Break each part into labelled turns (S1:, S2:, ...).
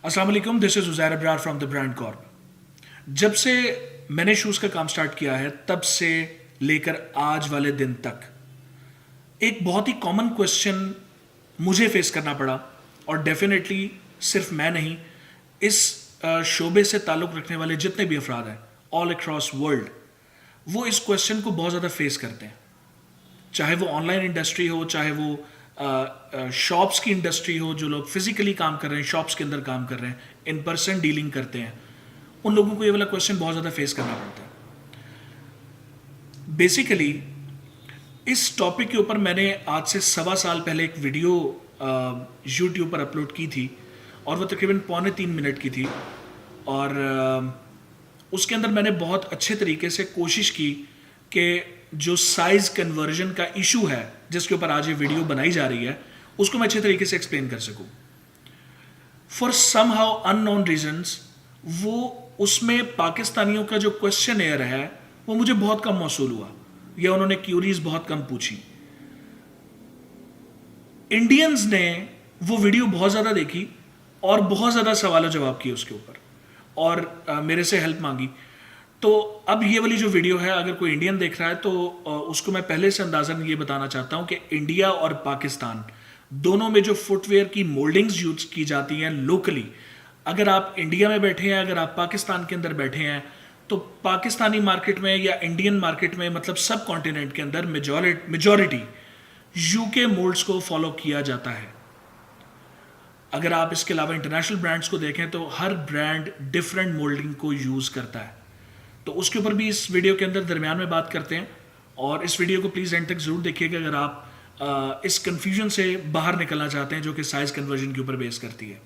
S1: अस्सलाम वालेकुम, this is Uzair Abrar from the brand Corp. जब से मैंने शूज़ का काम स्टार्ट किया है तब से लेकर आज वाले दिन तक एक बहुत ही कॉमन क्वेश्चन मुझे फेस करना पड़ा, और डेफिनेटली सिर्फ मैं नहीं, इस शोबे से ताल्लुक़ रखने वाले जितने भी अफराद हैं ऑल अक्रॉस वर्ल्ड, वो इस क्वेश्चन को बहुत ज़्यादा फेस करते हैं। चाहे वो ऑनलाइन इंडस्ट्री हो, चाहे वो शॉप्स की इंडस्ट्री हो, जो लोग फिजिकली काम कर रहे हैं, शॉप्स के अंदर काम कर रहे हैं, इन पर्सन डीलिंग करते हैं, उन लोगों को ये वाला क्वेश्चन बहुत ज़्यादा फेस करना पड़ता है। बेसिकली इस टॉपिक के ऊपर मैंने आज से 1.25 साल पहले एक वीडियो यूट्यूब पर अपलोड की थी, और वो तकरीबन 2.25 मिनट की थी। और उसके अंदर मैंने बहुत अच्छे तरीके से कोशिश की कि जो साइज़ कन्वर्जन का इशू है जिसके ऊपर आज ये वीडियो बनाई जा रही है, उसको मैं अच्छे तरीके से एक्सप्लेन कर सकूं। For some how unknown reasons वो उसमें पाकिस्तानियों का जो क्वेश्चन एयर है वो मुझे बहुत कम मौसूल हुआ, या उन्होंने क्यूरीज बहुत कम पूछी। इंडियंस ने वो वीडियो बहुत ज़्यादा देखी और बहुत ज़्यादा सवाल जवाब किए उसके ऊपर, और मेरे से हेल्प मांगी। तो अब ये वाली जो वीडियो है, अगर कोई इंडियन देख रहा है तो उसको मैं पहले से अंदाज़न ये बताना चाहता हूँ कि इंडिया और पाकिस्तान दोनों में जो फुटवेयर की मोल्डिंग्स यूज की जाती हैं लोकली, अगर आप इंडिया में बैठे हैं, अगर आप पाकिस्तान के अंदर बैठे हैं, तो पाकिस्तानी मार्केट में या इंडियन मार्केट में, मतलब सब कॉन्टिनेंट के अंदर मेजॉरिटी यूके मोल्ड्स को फॉलो किया जाता है। अगर आप इसके अलावा इंटरनेशनल ब्रांड्स को देखें तो हर ब्रांड डिफरेंट मोल्डिंग को यूज़ करता है। तो उसके ऊपर भी इस वीडियो के अंदर दरमियान में बात करते हैं, और इस वीडियो को प्लीज़ एंड तक ज़रूर देखिएगा अगर आप इस कन्फ्यूजन से बाहर निकलना चाहते हैं जो कि साइज़ कन्वर्जन के ऊपर बेस करती है।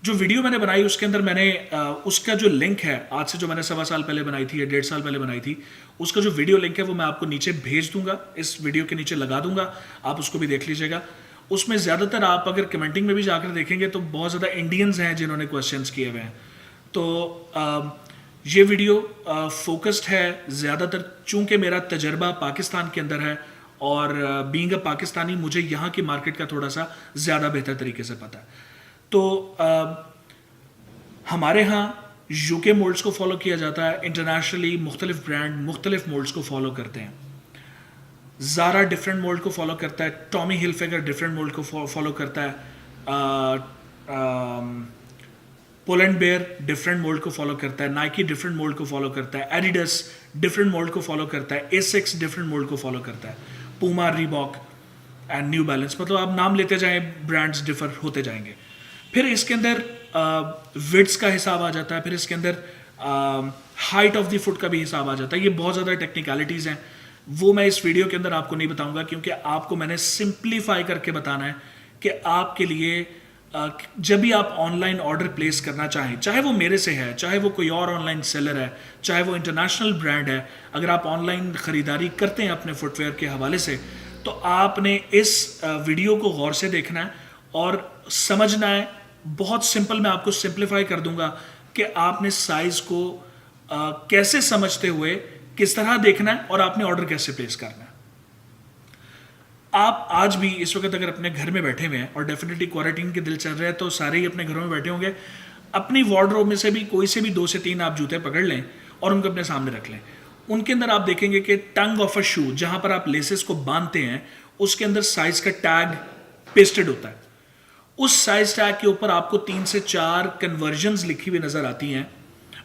S1: जो वीडियो मैंने बनाई उसके अंदर मैंने उसका जो लिंक है, आज से जो मैंने 1.25 साल पहले बनाई थी या 1.5 साल पहले बनाई थी, उसका जो वीडियो लिंक है वो मैं आपको नीचे भेज दूंगा, इस वीडियो के नीचे लगा दूंगा, आप उसको भी देख लीजिएगा। उसमें ज़्यादातर आप अगर कमेंटिंग में भी जाकर देखेंगे तो बहुत ज़्यादा इंडियंस हैं जिन्होंने क्वेश्चंस किए हुए हैं। तो ये वीडियो फोकस्ड है ज़्यादातर, चूँकि मेरा तजर्बा पाकिस्तान के अंदर है और बीइंग अ पाकिस्तानी मुझे यहाँ की मार्केट का थोड़ा सा ज़्यादा बेहतर तरीके से पता है। तो हमारे यहाँ यूके मोल्ड्स को फॉलो किया जाता है, इंटरनेशनली मुख्तलिफ ब्रांड मुख्तलिफ मोल्ड्स को फॉलो करते हैं। ज़ारा डिफरेंट मोल्ड को फॉलो करता है, टॉमी हिलफिगर डिफरेंट मोल्ड को फॉलो करता है, पोलैंड बेयर डिफरेंट मोल्ड को फॉलो करता है, नाइकी डिफरेंट मोल्ड को फॉलो करता है, एडिडास डिफरेंट मोल्ड को फॉलो करता है, एसिक्स डिफरेंट मोल्ड को फॉलो करता है, Puma, Reebok and new balance, मतलब आप नाम लेते जाएं ब्रांड्स डिफर होते जाएंगे। फिर इसके अंदर विड्स का हिसाब आ जाता है, फिर इसके अंदर हाइट ऑफ द फुट का भी हिसाब आ जाता है। ये बहुत ज़्यादा टेक्निकलिटीज़ हैं, वो मैं इस वीडियो के अंदर आपको नहीं बताऊंगा, क्योंकि आपको मैंने सिंप्लीफाई करके बताना है कि आपके लिए जब भी आप ऑनलाइन ऑर्डर प्लेस करना चाहें, चाहे वो मेरे से है, चाहे वो कोई और ऑनलाइन सेलर है, चाहे वो इंटरनेशनल ब्रांड है, अगर आप ऑनलाइन ख़रीदारी करते हैं अपने फुटवेयर के हवाले से, तो आपने इस वीडियो को गौर से देखना है और समझना है। बहुत सिंपल, मैं आपको सिंप्लीफाई कर दूंगा कि आपने साइज़ को कैसे समझते हुए किस तरह देखना है और आपने ऑर्डर कैसे प्लेस करना है। आप आज भी इस वक्त अगर अपने घर में बैठे हुए हैं, और डेफिनेटली क्वारंटीन के दिल चल रहे हैं तो सारे ही अपने घरों में बैठे होंगे, अपनी वार्डरोब में से भी कोई से भी 2 से 3 आप जूते पकड़ लें और उनको अपने सामने रख लें। उनके अंदर आप देखेंगे कि टंग ऑफ अ शू, जहां पर आप लेसेस को बांधते हैं, उसके अंदर साइज का टैग पेस्टेड होता है। उस साइज टैग के ऊपर आपको 3 से 4 कन्वर्जन्स लिखी हुई नजर आती हैं।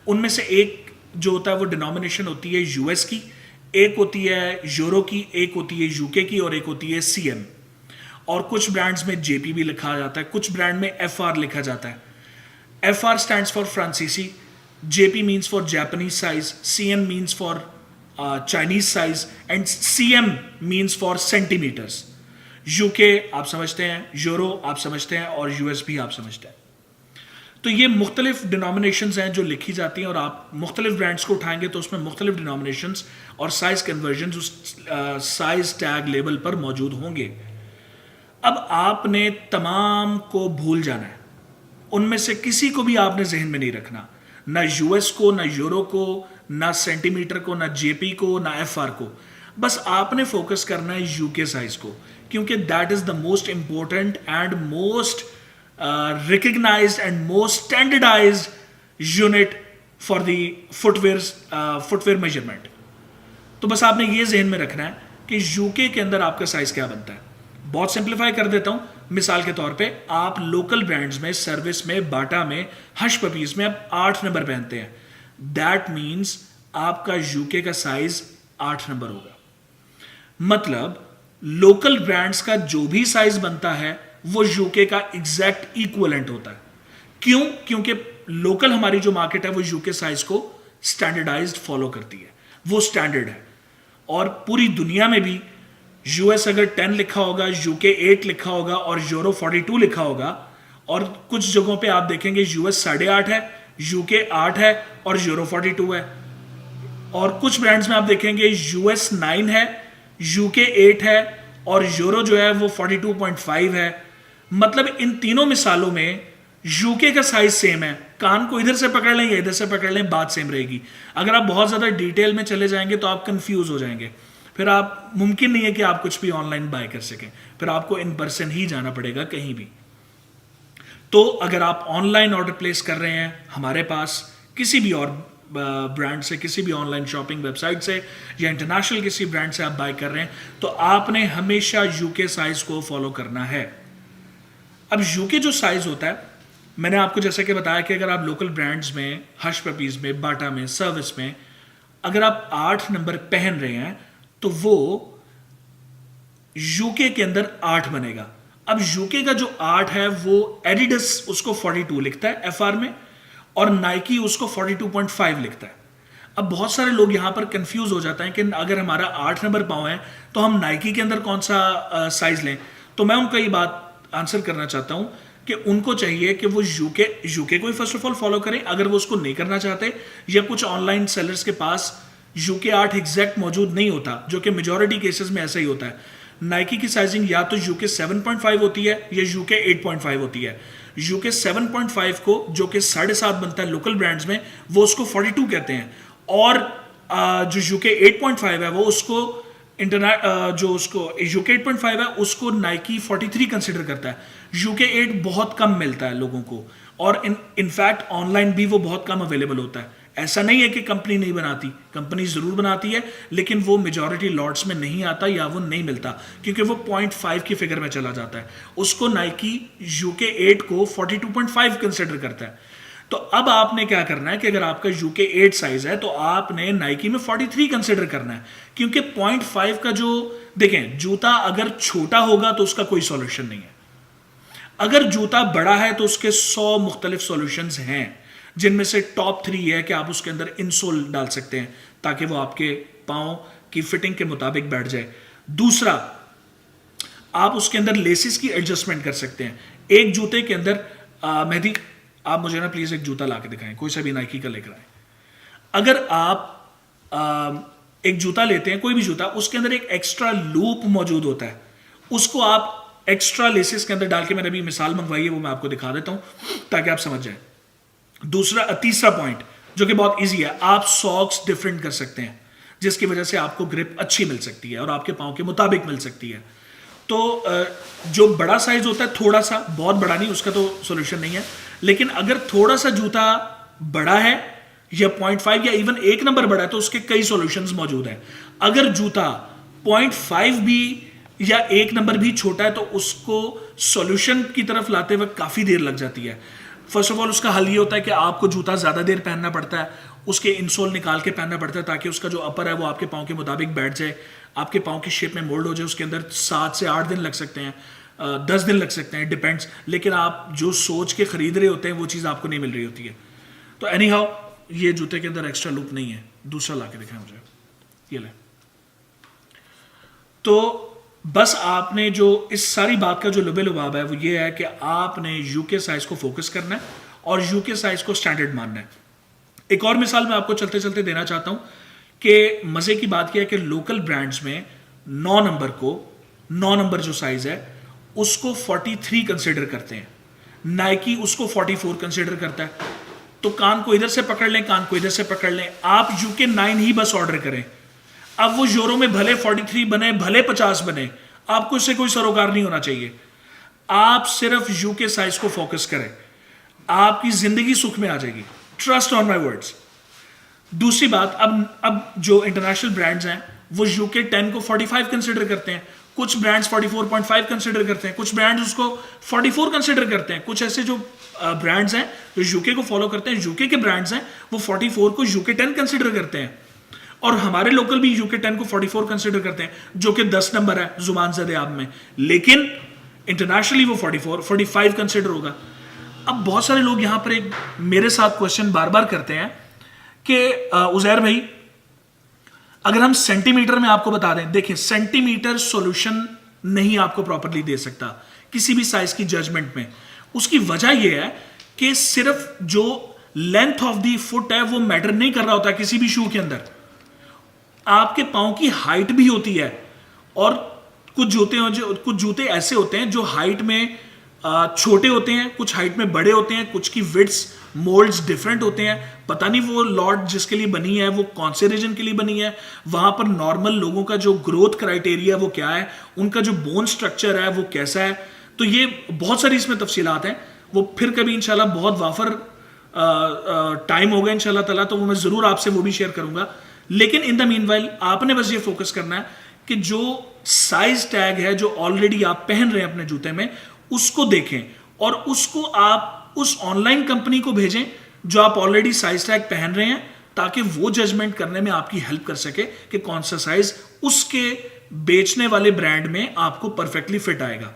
S1: उनमें से एक जो होता है वो डिनोमिनेशन होती है यूएस की, एक होती है यूरो की, एक होती है यूके की, और एक होती है सीएम। और कुछ ब्रांड्स में जेपी भी लिखा जाता है, कुछ ब्रांड में एफआर लिखा जाता है। एफआर स्टैंड्स फॉर फ्रांसीसी, JP means for Japanese size, CM means for Chinese size, and CM means for centimeters. UK आप समझते हैं, यूरो आप समझते हैं, और यूएस भी आप समझते हैं। तो ये मुख्तलिफ डिनोमिनेशंस हैं जो लिखी जाती हैं, और आप मुख्तलिफ ब्रांड्स को उठाएंगे तो उसमें मुख्तलिफ डिनोमिनेशंस और साइज कन्वर्जन उस साइज टैग लेबल पर मौजूद होंगे। अब आपने तमाम को भूल जाना है, उनमें से किसी को भी आपने जहन में नहीं रखना, ना यूएस को, ना यूरो को, ना सेंटीमीटर को, ना जेपी को, ना एफआर को। बस आपने फोकस करना है यूके साइज को, क्योंकि that is the most important and most recognized and most standardized unit for the footwear measurement. तो बस आपने ये जहन में रखना है कि यूके के अंदर आपका साइज क्या बनता है. बहुत सिंप्लीफाई कर देता हूं. मिसाल के तौर पे आप लोकल ब्रांड्स में, सर्विस में, बाटा में, हश पपीज में आप 8 नंबर पहनते हैं. दैट मीन्स आपका यूके का साइज 8 नंबर होगा. मतलब लोकल ब्रांड्स का जो भी साइज बनता है वो यूके का एग्जैक्ट इक्वलेंट होता है. क्यों? क्योंकि लोकल हमारी जो मार्केट है वो यूके साइज को स्टैंडर्डाइज्ड फॉलो करती है. वो स्टैंडर्ड है. और पूरी दुनिया में भी यूएस अगर 10 लिखा होगा, यूके 8 लिखा होगा और यूरो 42 लिखा होगा, और कुछ जगहों पे आप देखेंगे यूएस 8.5 है, यूके 8 है और यूरो 42 है. और कुछ ब्रांड्स में आप देखेंगे यूएस 9 है, यूके 8 है और यूरो जो है वो 42.5 है. मतलब इन तीनों मिसालों में यूके का साइज सेम है. कान को इधर से पकड़ लें या इधर से पकड़ लें, बात सेम रहेगी. अगर आप बहुत ज्यादा डिटेल में चले जाएंगे तो आप कंफ्यूज हो जाएंगे. फिर आप, मुमकिन नहीं है कि आप कुछ भी ऑनलाइन बाय कर सकें. फिर आपको इन पर्सन ही जाना पड़ेगा कहीं भी. तो अगर आप ऑनलाइन ऑर्डर प्लेस कर रहे हैं हमारे पास, किसी भी और ब्रांड से, किसी भी ऑनलाइन शॉपिंग वेबसाइट से या इंटरनेशनल किसी ब्रांड से आप बाय कर रहे हैं, तो आपने हमेशा यूके साइज को फॉलो करना है. अब यूके जो साइज होता है, मैंने आपको जैसे कि बताया कि अगर आप लोकल ब्रांड्स में, हश पपीज में, बाटा में, सर्विस में अगर आप 8 नंबर पहन रहे हैं तो वो यूके के अंदर 8 बनेगा. अब यूके का जो 8 है वो एडिडस उसको 42 लिखता है एफआर में, और नाइकी उसको 42.5 लिखता है. अब बहुत सारे लोग यहां पर कंफ्यूज हो जाते हैं कि अगर हमारा 8 नंबर पाँव है तो हम नाइकी के अंदर कौन सा साइज लें. तो मैं उनको ये बात आंसर करना चाहता हूं कि उनको चाहिए कि वो यूके को ही फर्स्ट ऑफ ऑल फॉलो करें. अगर वो उसको नहीं करना चाहते, या कुछ ऑनलाइन सेलर्स के पास यूके 8 एग्जैक्ट मौजूद नहीं होता, जो कि मेजॉरिटी केसेस में ऐसा ही होता है. नाइकी की साइजिंग या तो यूके 7.5 होती है या यूके 8.5 होती है. यूके 7.5 को, जो कि 7.5 बनता है लोकल ब्रांड्स में, वो उसको 42 कहते हैं. और जो यूके 8.5 है वो उसको जो उसको यूके 8.5 है उसको नाइकी 43 कंसिडर करता है. यूके 8 बहुत कम मिलता है लोगों को, और इनफैक्ट ऑनलाइन भी वो बहुत कम अवेलेबल होता है. ऐसा नहीं है कि कंपनी नहीं बनाती, कंपनी जरूर बनाती है, लेकिन वो मेजॉरिटी लॉट्स में नहीं आता या वो नहीं मिलता, क्योंकि वो 0.5 की फिगर में चला जाता है. उसको नाइकी यूके 8 को 42.5 कंसिडर करता है. तो अब आपने क्या करना है कि अगर आपका यूके 8 साइज है तो आपने नाइकी में 43 कंसिडर करना है, क्योंकि 0.5 का जो, देखें, जूता अगर छोटा होगा तो उसका कोई सॉल्यूशन नहीं है. अगर जूता बड़ा है तो उसके 100 मुख्तलिफ सॉल्यूशंस हैं, जिनमें से टॉप 3 है कि आप उसके अंदर इंसोल डाल सकते हैं ताकि वो आपके पाँव की फिटिंग के मुताबिक बैठ जाए. दूसरा, आप उसके अंदर लेसिस की एडजस्टमेंट कर सकते हैं. एक जूते के अंदर मेहदी, आप मुझे ना प्लीज एक जूता ला के दिखाएं, कोई सा भी नाइकी का लेकर आए. अगर आप एक जूता लेते हैं, कोई भी जूता, उसके अंदर एक एक्स्ट्रा लूप मौजूद होता है, उसको आप एक्स्ट्रा लेसिस के अंदर डाल के, मैंने अभी मिसाल मंगवाई है वो मैं आपको दिखा देता हूं ताकि आप समझ जाए. तीसरा पॉइंट जो कि बहुत इजी है, आप सॉक्स डिफरेंट कर सकते हैं, जिसकी वजह से आपको ग्रिप अच्छी मिल सकती है और आपके पाँव के मुताबिक मिल सकती है. तो जो बड़ा साइज होता है, थोड़ा सा, बहुत बड़ा नहीं, उसका तो सोल्यूशन नहीं है, लेकिन अगर थोड़ा सा जूता बड़ा है या 0.5 या इवन 1 नंबर बड़ा है तो उसके कई सॉल्यूशंस मौजूद हैं. अगर जूता 0.5 भी या 1 नंबर भी छोटा है तो उसको सॉल्यूशन की तरफ लाते वक्त काफ़ी देर लग जाती है. फर्स्ट ऑफ ऑल उसका हल ये होता है कि आपको जूता ज़्यादा देर पहनना पड़ता है, उसके इंसोल निकाल के पहनना पड़ता है ताकि उसका जो अपर है वो आपके पाँव के मुताबिक बैठ जाए, आपके पाँव की शेप में मोल्ड हो जाए. उसके अंदर 7 से 8 दिन लग सकते हैं, 10 दिन लग सकते हैं, डिपेंड्स. लेकिन आप जो सोच के खरीद रहे होते हैं वो चीज़ आपको नहीं मिल रही होती है. तो एनी हाउ, ये जूते के अंदर एक्स्ट्रा लूप नहीं है. दूसरा ला के दिखाएं मुझे, ये ले. तो बस आपने जो इस सारी बात का जो लुबे लुबाब है वो ये है कि आपने यूके साइज को फोकस करना है और यूके साइज को स्टैंडर्ड मानना है. एक और मिसाल मैं आपको चलते चलते देना चाहता हूं कि मजे की बात यह है कि लोकल ब्रांड्स में 9 नंबर जो साइज है उसको 43 कंसिडर करते हैं, नाइकी उसको 44 कंसिडर करता है. तो कान को इधर से पकड़ लें, कान को इधर से पकड़ लें, आप यूके 9 ही बस ऑर्डर करें. अब वो यूरो में भले 43 बने, भले 50 बने, आपको इससे कोई सरोकार नहीं होना चाहिए. आप सिर्फ यूके साइज को फोकस करें, आपकी जिंदगी सुख में आ जाएगी, ट्रस्ट ऑन माई वर्ड्स। दूसरी बात, अब जो इंटरनेशनल ब्रांड्स हैं वो यूके 10 को 45 कंसिडर करते हैं, कुछ ब्रांड्स 44.5 कंसिडर करते हैं, कुछ ब्रांड्स उसको 44 कंसिडर करते हैं। कुछ ऐसे जो ब्रांड्स हैं जो यूके को फॉलो करते हैं, यूके के ब्रांड्स हैं, वो 44 को यूके 10 कंसिडर करते हैं, और हमारे लोकल भी यूके 10 को 44 कंसिडर करते हैं, जो कि 10 नंबर है जुबान ज़द-ए-आब में, लेकिन इंटरनेशनली वो 45 कंसिडर होगा। अब बहुत सारे लोग यहां पर एक मेरे साथ क्वेश्चन बार बार करते हैं कि उजैर भाई, अगर हम सेंटीमीटर में आपको बता दें, देखिए सेंटीमीटर सॉल्यूशन नहीं आपको प्रॉपर्ली दे सकता किसी भी साइज की जजमेंट में। उसकी वजह यह है कि सिर्फ जो लेंथ ऑफ द फुट है वो मैटर नहीं कर रहा होता किसी भी शू के अंदर, आपके पांव की हाइट भी होती है। और कुछ जूते ऐसे होते हैं जो हाइट में छोटे होते हैं, कुछ हाइट में बड़े होते हैं, कुछ की विड्स मोल्ड्स डिफरेंट होते हैं। पता नहीं वो लॉट जिसके लिए बनी है वो कौन से रीजन के लिए बनी है, वहां पर नॉर्मल लोगों का जो ग्रोथ क्राइटेरिया वो क्या है, उनका जो बोन स्ट्रक्चर है वो कैसा है। तो ये बहुत सारी इसमें तफसीलात हैं, वो फिर कभी इंशाल्लाह बहुत वाफर टाइम होगा इंशाल्लाह ताला, तो वो मैं जरूर आपसे वो भी शेयर करूंगा। लेकिन इन द मीनवाइल आपने बस ये फोकस करना है कि जो साइज टैग है जो ऑलरेडी आप पहन रहे हैं अपने जूते में, उसको देखें और उसको आप उस ऑनलाइन कंपनी को भेजें जो आप ऑलरेडी साइज टैग पहन रहे हैं, ताकि वो जजमेंट करने में आपकी हेल्प कर सके कि कौन सा साइज उसके बेचने वाले ब्रांड में आपको परफेक्टली फिट आएगा।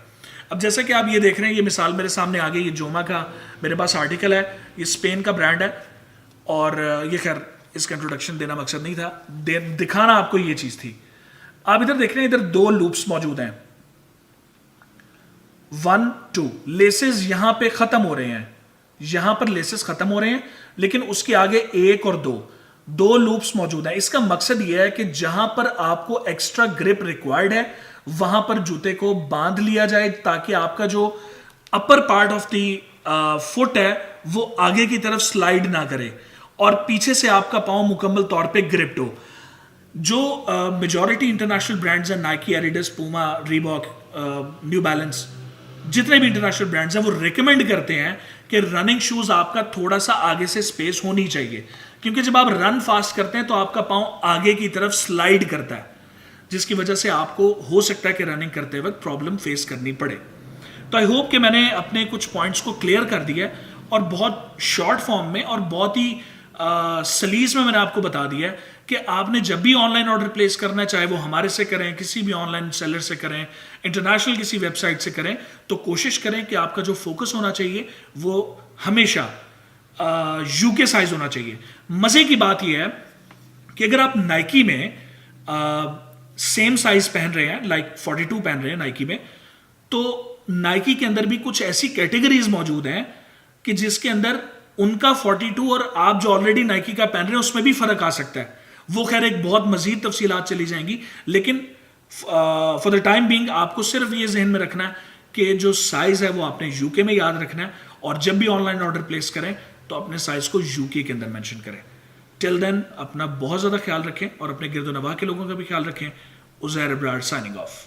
S1: अब जैसा कि आप ये देख रहे हैं, ये मिसाल मेरे सामने आ गई, ये जोमा का मेरे पास आर्टिकल है, ये स्पेन का ब्रांड है, और ये खैर इसका इंट्रोडक्शन देना मकसद नहीं था, दिखाना आपको ये चीज थी। आप इधर देख रहे हैं, इधर 2 लूप्स मौजूद हैं, 1 2 लेसेस यहां पे खत्म हो रहे हैं, यहां पर लेसेस खत्म हो रहे हैं, लेकिन उसके आगे 1 और 2 लूप्स मौजूद हैं। इसका मकसद यह है कि जहां पर आपको एक्स्ट्रा ग्रिप रिक्वायर्ड है वहां पर जूते को बांध लिया जाए, ताकि आपका जो upper part of the foot है वो आगे की तरफ स्लाइड ना करे और पीछे से आपका पांव मुकम्मल तौर पे ग्रिप्ड हो। जो मेजॉरिटी इंटरनेशनल ब्रांड्स हैं, Nike, Adidas, Puma, Reebok, new balance, जितने भी इंटरनेशनल ब्रांड्स हैं वो रिकमेंड करते हैं कि रनिंग शूज आपका थोड़ा सा आगे से स्पेस होनी चाहिए, क्योंकि जब आप रन फास्ट करते हैं तो आपका पांव आगे की तरफ स्लाइड करता है, जिसकी वजह से आपको हो सकता है कि रनिंग करते वक्त प्रॉब्लम फेस करनी पड़े। तो आई होप कि मैंने अपने कुछ पॉइंट्स को क्लियर कर दिया और बहुत शॉर्ट फॉर्म में और बहुत ही सलीस में मैंने आपको बता दिया है कि आपने जब भी ऑनलाइन ऑर्डर प्लेस करना है, चाहे वो हमारे से करें, किसी भी ऑनलाइन सेलर से करें, इंटरनेशनल किसी वेबसाइट से करें, तो कोशिश करें कि आपका जो फोकस होना चाहिए वो हमेशा यूके साइज होना चाहिए। मजे की बात यह है कि अगर आप नाइकी में सेम साइज पहन रहे हैं, लाइक 42 पहन रहे हैं नाइकी में, तो नाइकी के अंदर भी कुछ ऐसी कैटेगरीज मौजूद हैं कि जिसके अंदर उनका 42 और आप जो ऑलरेडी नाइकी का पहन रहे हैं उसमें भी फर्क आ सकता है। वो खैर एक बहुत मजीद तफसीलात चली जाएंगी, लेकिन फॉर द टाइम बीइंग आपको सिर्फ ये जहन में रखना है कि जो साइज है वो आपने यूके में याद रखना है, और जब भी ऑनलाइन ऑर्डर प्लेस करें तो अपने साइज को यूके के अंदर मेंशन करें। टिल देन अपना बहुत ज्यादा ख्याल रखें और अपने गिरदोनवा के लोगों का भी ख्याल रखें। Uzair Ibrar signing off.